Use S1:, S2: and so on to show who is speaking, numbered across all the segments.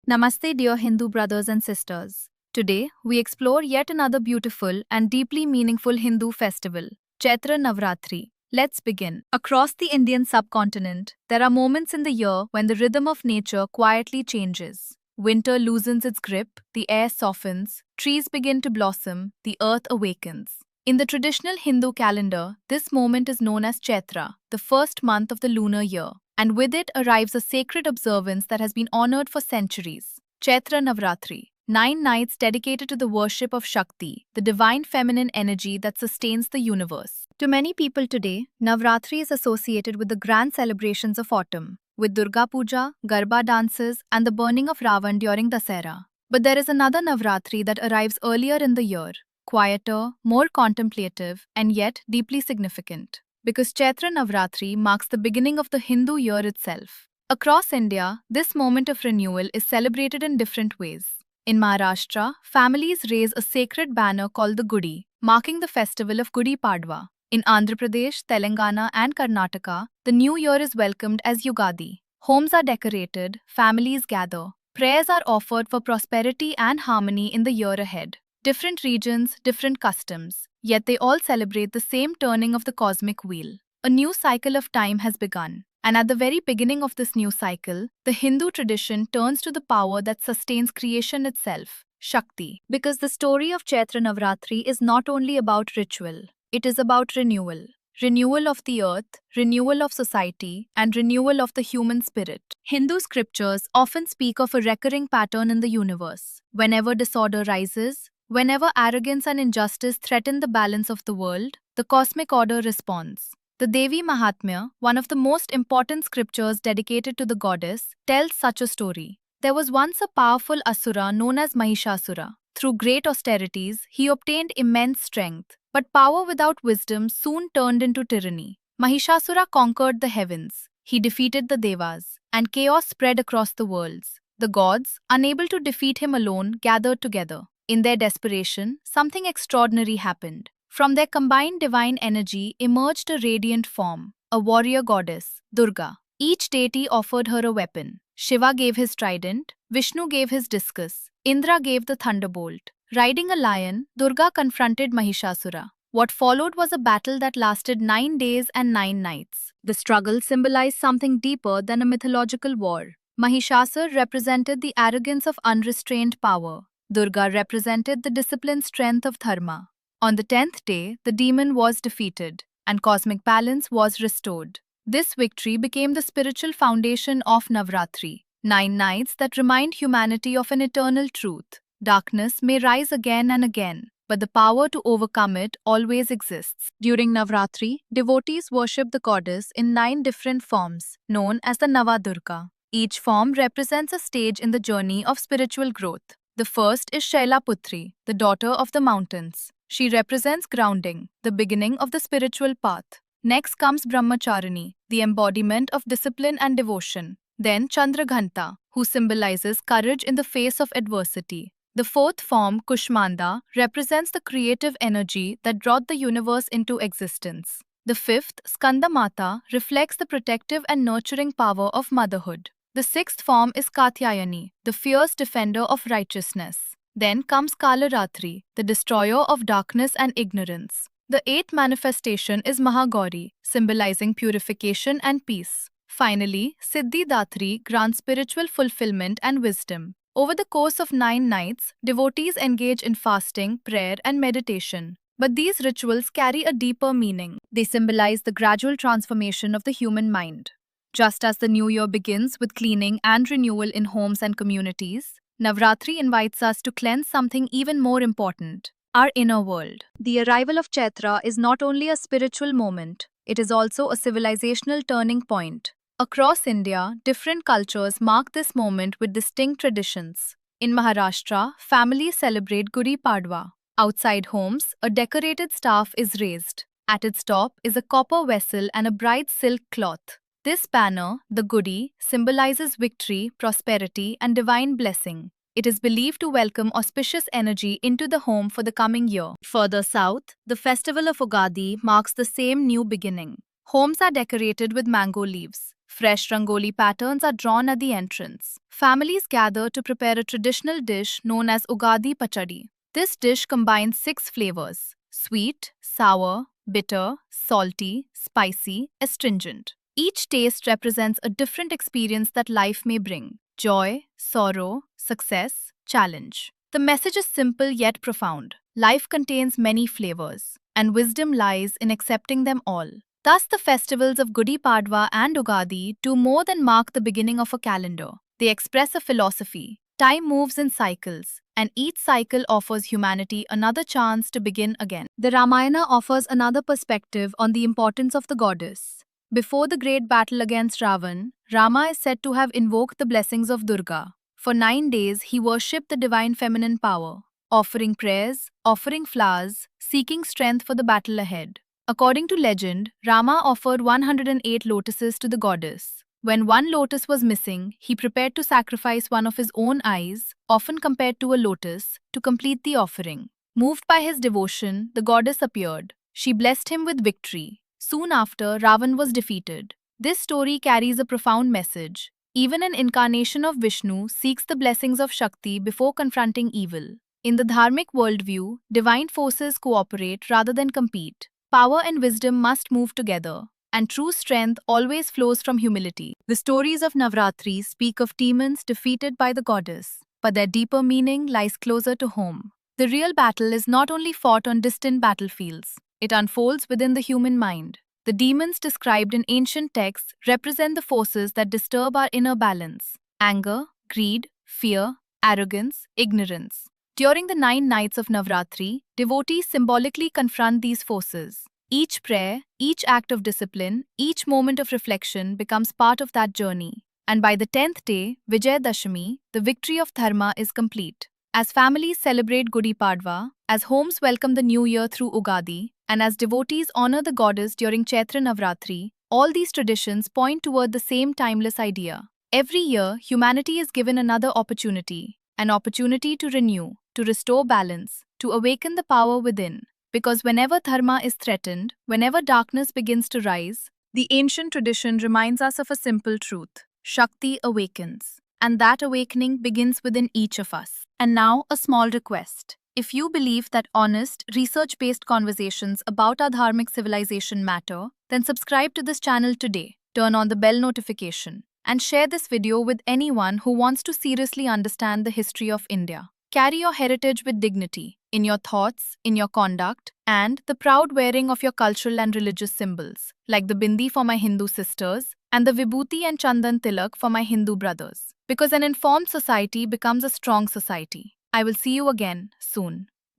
S1: Namaste, dear Hindu brothers and sisters. Today, we explore yet another beautiful and deeply meaningful Hindu festival, Chaitra Navratri. Let's begin. Across the Indian subcontinent, there are moments in the year when the rhythm of nature quietly changes. Winter loosens its grip, the air softens, trees begin to blossom, the earth awakens. In the traditional Hindu calendar, this moment is known as Chaitra, the first month of the lunar year, and with it arrives a sacred observance that has been honored for centuries. Chaitra Navratri, 9 nights dedicated to the worship of Shakti, the divine feminine energy that sustains the universe. To many people today, Navratri is associated with the grand celebrations of autumn, with Durga Puja, Garba dances, and the burning of Ravan during Dasera. But there is another Navratri that arrives earlier in the year, quieter, more contemplative, and yet deeply significant, because Chaitra Navratri marks the beginning of the Hindu year itself. Across India, this moment of renewal is celebrated in different ways. In Maharashtra, families raise a sacred banner called the Gudi, marking the festival of Gudi Padwa. In Andhra Pradesh, Telangana, and Karnataka, the new year is welcomed as Yugadi. Homes are decorated, families gather, prayers are offered for prosperity and harmony in the year ahead. Different regions, different customs, yet they all celebrate the same turning of the cosmic wheel. A new cycle of time has begun, and at the very beginning of this new cycle, the Hindu tradition turns to the power that sustains creation itself, Shakti. Because the story of Chaitra Navratri is not only about ritual, it is about renewal. Renewal of the earth, renewal of society, and renewal of the human spirit. Hindu scriptures often speak of a recurring pattern in the universe. Whenever disorder rises, whenever arrogance and injustice threaten the balance of the world, the cosmic order responds. The Devi Mahatmya, one of the most important scriptures dedicated to the goddess, tells such a story. There was once a powerful asura known as Mahishasura. Through great austerities, he obtained immense strength, but power without wisdom soon turned into tyranny. Mahishasura conquered the heavens. He defeated the Devas, and chaos spread across the worlds. The gods, unable to defeat him alone, gathered together. In their desperation, something extraordinary happened. From their combined divine energy emerged a radiant form, a warrior goddess, Durga. Each deity offered her a weapon. Shiva gave his trident, Vishnu gave his discus, Indra gave the thunderbolt. Riding a lion, Durga confronted Mahishasura. What followed was a battle that lasted 9 days and 9 nights. The struggle symbolized something deeper than a mythological war. Mahishasur represented the arrogance of unrestrained power. Durga represented the disciplined strength of dharma. On the 10th day, the demon was defeated, and cosmic balance was restored. This victory became the spiritual foundation of Navratri, 9 nights that remind humanity of an eternal truth. Darkness may rise again and again, but the power to overcome it always exists. During Navratri, devotees worship the goddess in 9 different forms, known as the Navadurga. Each form represents a stage in the journey of spiritual growth. The first is Shailaputri, the daughter of the mountains. She represents grounding, the beginning of the spiritual path. Next comes Brahmacharini, the embodiment of discipline and devotion. Then Chandraghanta, who symbolizes courage in the face of adversity. The fourth form, Kushmanda, represents the creative energy that brought the universe into existence. The fifth, Skandamata, reflects the protective and nurturing power of motherhood. The sixth form is Katyayani, the fierce defender of righteousness. Then comes Kalaratri, the destroyer of darkness and ignorance. The eighth manifestation is Mahagauri, symbolizing purification and peace. Finally, Siddhidatri grants spiritual fulfillment and wisdom. Over the course of 9 nights, devotees engage in fasting, prayer, and meditation. But these rituals carry a deeper meaning. They symbolize the gradual transformation of the human mind. Just as the new year begins with cleaning and renewal in homes and communities, Navratri invites us to cleanse something even more important, our inner world. The arrival of Chaitra is not only a spiritual moment, it is also a civilizational turning point. Across India, different cultures mark this moment with distinct traditions. In Maharashtra, families celebrate Gudi Padwa. Outside homes, a decorated staff is raised. At its top is a copper vessel and a bright silk cloth. This banner, the Gudi, symbolizes victory, prosperity, and divine blessing. It is believed to welcome auspicious energy into the home for the coming year. Further south, the festival of Ugadi marks the same new beginning. Homes are decorated with mango leaves. Fresh rangoli patterns are drawn at the entrance. Families gather to prepare a traditional dish known as Ugadi Pachadi. This dish combines 6 flavors: sweet, sour, bitter, salty, spicy, astringent. Each taste represents a different experience that life may bring: joy, sorrow, success, challenge. The message is simple yet profound. Life contains many flavors, and wisdom lies in accepting them all. Thus, the festivals of Gudi Padwa and Ugadi do more than mark the beginning of a calendar. They express a philosophy. Time moves in cycles, and each cycle offers humanity another chance to begin again. The Ramayana offers another perspective on the importance of the goddess. Before the great battle against Ravan, Rama is said to have invoked the blessings of Durga. For 9 days, he worshipped the divine feminine power, offering prayers, offering flowers, seeking strength for the battle ahead. According to legend, Rama offered 108 lotuses to the goddess. When one lotus was missing, he prepared to sacrifice one of his own eyes, often compared to a lotus, to complete the offering. Moved by his devotion, the goddess appeared. She blessed him with victory. Soon after, Ravan was defeated. This story carries a profound message. Even an incarnation of Vishnu seeks the blessings of Shakti before confronting evil. In the dharmic worldview, divine forces cooperate rather than compete. Power and wisdom must move together, and true strength always flows from humility. The stories of Navratri speak of demons defeated by the goddess, but their deeper meaning lies closer to home. The real battle is not only fought on distant battlefields, it unfolds within the human mind. The demons described in ancient texts represent the forces that disturb our inner balance: anger, greed, fear, arrogance, ignorance. During the 9 nights of Navratri, devotees symbolically confront these forces. Each prayer, each act of discipline, each moment of reflection becomes part of that journey. And by the 10th day, Vijayadashami, the victory of Dharma is complete. As families celebrate Gudi Padwa, as homes welcome the new year through Ugadi, and as devotees honor the goddess during Chaitra Navratri, all these traditions point toward the same timeless idea. Every year, humanity is given another opportunity, an opportunity to renew, to restore balance, to awaken the power within. Because whenever Dharma is threatened, whenever darkness begins to rise, the ancient tradition reminds us of a simple truth: Shakti awakens. And that awakening begins within each of us. And now, a small request. If you believe that honest, research-based conversations about our dharmic civilization matter, then subscribe to this channel today, turn on the bell notification, and share this video with anyone who wants to seriously understand the history of India. Carry your heritage with dignity, in your thoughts, in your conduct, and the proud wearing of your cultural and religious symbols, like the bindi for my Hindu sisters and the vibhuti and chandan tilak for my Hindu brothers. Because an informed society becomes a strong society. I will see you again soon.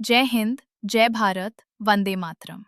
S1: Jai Hind, Jai Bharat, Vande Matram.